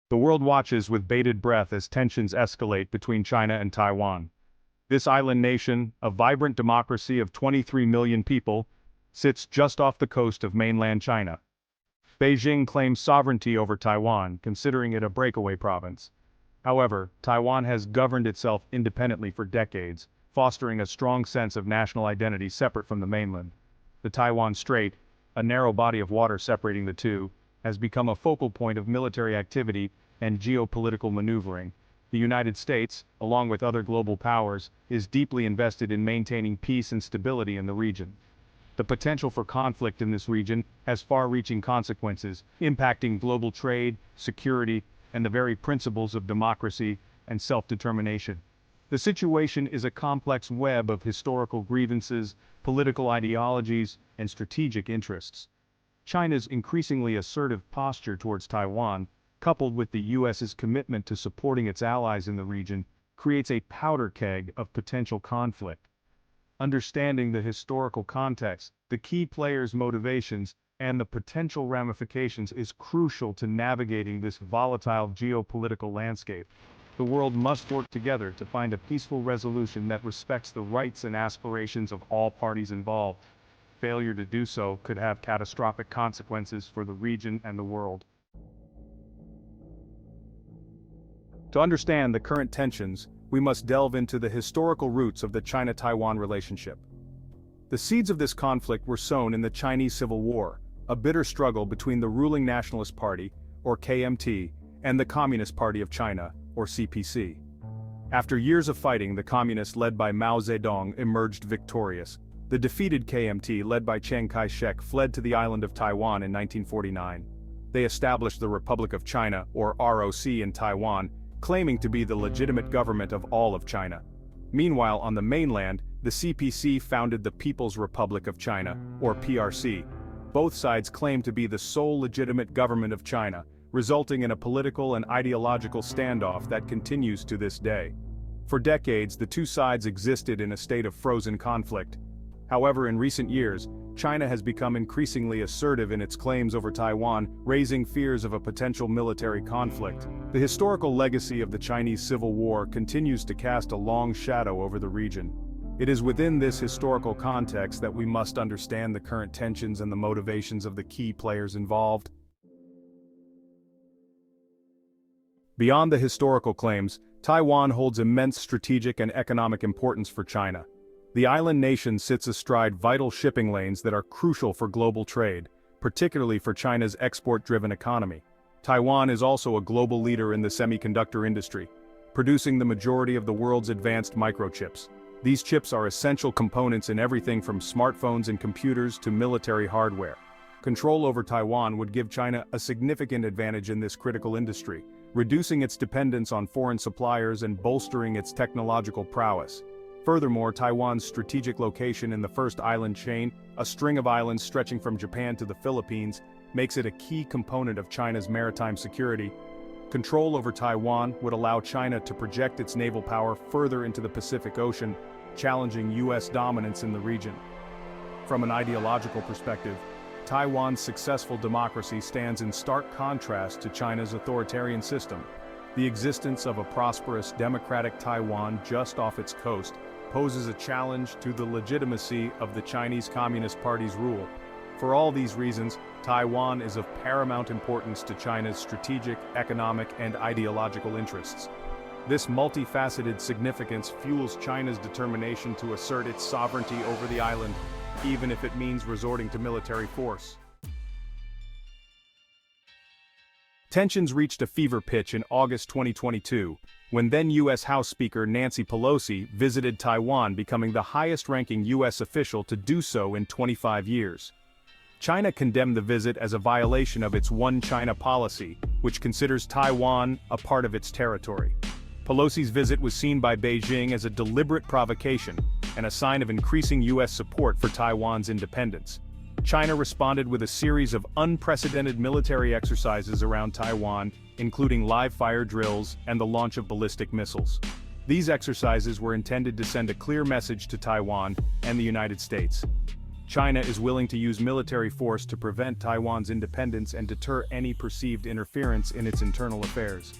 The world watches with bated breath as tensions escalate between China and Taiwan. This island nation, a vibrant democracy of 23 million people, sits just off the coast of mainland China. Beijing claims sovereignty over Taiwan, considering it a breakaway province. However, Taiwan has governed itself independently for decades, fostering a strong sense of national identity separate from the mainland. The Taiwan Strait, a narrow body of water separating the two, has become a focal point of military activity and geopolitical maneuvering. The United States, along with other global powers, is deeply invested in maintaining peace and stability in the region. The potential for conflict in this region has far-reaching consequences, impacting global trade, security, and the very principles of democracy and self-determination. The situation is a complex web of historical grievances, political ideologies, and strategic interests. China's increasingly assertive posture towards Taiwan, coupled with the U.S.'s commitment to supporting its allies in the region, creates a powder keg of potential conflict. Understanding the historical context, the key players' motivations, and the potential ramifications is crucial to navigating this volatile geopolitical landscape. The world must work together to find a peaceful resolution that respects the rights and aspirations of all parties involved. Failure to do so could have catastrophic consequences for the region and the world. To understand the current tensions, we must delve into the historical roots of the China-Taiwan relationship. The seeds of this conflict were sown in the Chinese Civil War, a bitter struggle between the ruling Nationalist Party, or KMT, and the Communist Party of China, or CPC. After years of fighting, the Communists led by Mao Zedong emerged victorious. The defeated KMT led by Chiang Kai-shek fled to the island of Taiwan in 1949. They established the Republic of China, or ROC, in Taiwan, claiming to be the legitimate government of all of China. Meanwhile, on the mainland, the CPC founded the People's Republic of China, or PRC. Both sides claim to be the sole legitimate government of China, resulting in a political and ideological standoff that continues to this day. For decades, the two sides existed in a state of frozen conflict. However, in recent years, China has become increasingly assertive in its claims over Taiwan, raising fears of a potential military conflict. The historical legacy of the Chinese Civil War continues to cast a long shadow over the region. It is within this historical context that we must understand the current tensions and the motivations of the key players involved. Beyond the historical claims, Taiwan holds immense strategic and economic importance for China. The island nation sits astride vital shipping lanes that are crucial for global trade, particularly for China's export-driven economy. Taiwan is also a global leader in the semiconductor industry, producing the majority of the world's advanced microchips. These chips are essential components in everything from smartphones and computers to military hardware. Control over Taiwan would give China a significant advantage in this critical industry, reducing its dependence on foreign suppliers and bolstering its technological prowess. Furthermore, Taiwan's strategic location in the first island chain, a string of islands stretching from Japan to the Philippines, makes it a key component of China's maritime security. Control over Taiwan would allow China to project its naval power further into the Pacific Ocean, challenging U.S. dominance in the region. From an ideological perspective, Taiwan's successful democracy stands in stark contrast to China's authoritarian system. The existence of a prosperous democratic Taiwan just off its coast poses a challenge to the legitimacy of the Chinese Communist Party's rule. For all these reasons, Taiwan is of paramount importance to China's strategic, economic, and ideological interests. This multifaceted significance fuels China's determination to assert its sovereignty over the island, even if it means resorting to military force. Tensions reached a fever pitch in August 2022, when then U.S. House Speaker Nancy Pelosi visited Taiwan, becoming the highest-ranking U.S. official to do so in 25 years. China condemned the visit as a violation of its One China policy, which considers Taiwan a part of its territory. Pelosi's visit was seen by Beijing as a deliberate provocation and a sign of increasing U.S. support for Taiwan's independence. China responded with a series of unprecedented military exercises around Taiwan, including live-fire drills and the launch of ballistic missiles. These exercises were intended to send a clear message to Taiwan and the United States. China is willing to use military force to prevent Taiwan's independence and deter any perceived interference in its internal affairs.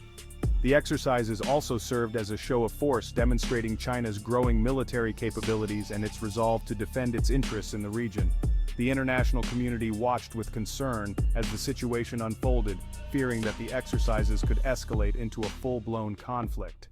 The exercises also served as a show of force demonstrating China's growing military capabilities and its resolve to defend its interests in the region. The international community watched with concern as the situation unfolded, fearing that the exercises could escalate into a full-blown conflict.